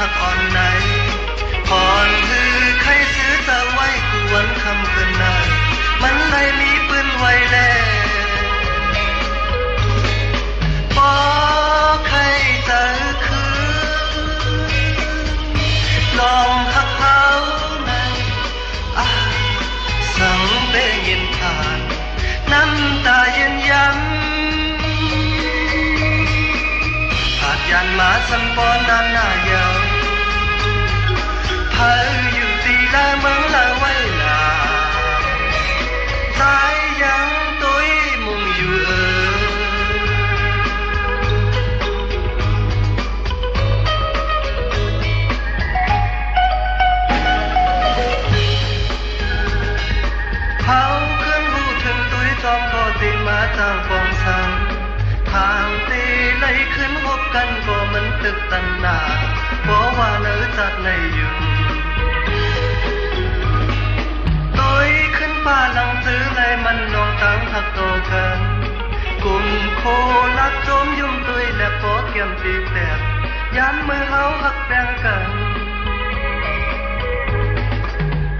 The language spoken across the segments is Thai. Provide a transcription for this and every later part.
กอ่อนไหนอ่อนคือใครซื้อตะไว้คือวันคำคืนนายมันได้มีปืนไว้แล้วพอใครจะคือลองหักเขาในสังเบยินผ่านน้ำตาเย็นย้ำผาดยันมาสันปอนด้านหน้ายาวเธออยู่ตีละเมืองละไว้ลาตายยังตุ้ยมุงอยู่เขาขึ้นหูถึงตุ้ยจอมก็ตีมาจางฟองสังทางตีไหลขึ้นพบกันก็มันตึกตันหนาเพราะว่าเนื้อจัดในอยู่ตุ้ยขึ้นป่าหลังซื้อไรมันนองตั้งหักโตกันกลุ่มโคลักโจมยุ่มตุ้ยและพอเกี่ยมตีแตกย้ำมือเฮาหักแบ่งกัน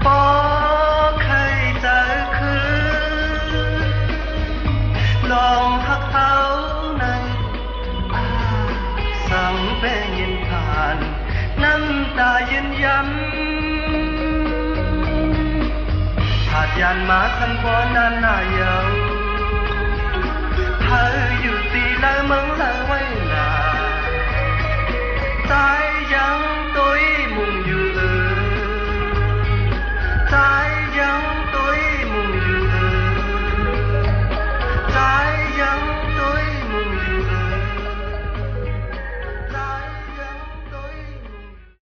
พอใครจะคือลองหักเขาในสั่งเป็นยินผ่านน้ำตาเย็นย้ำผาดยันมาสันปอนด้านหน้ายาวเธอ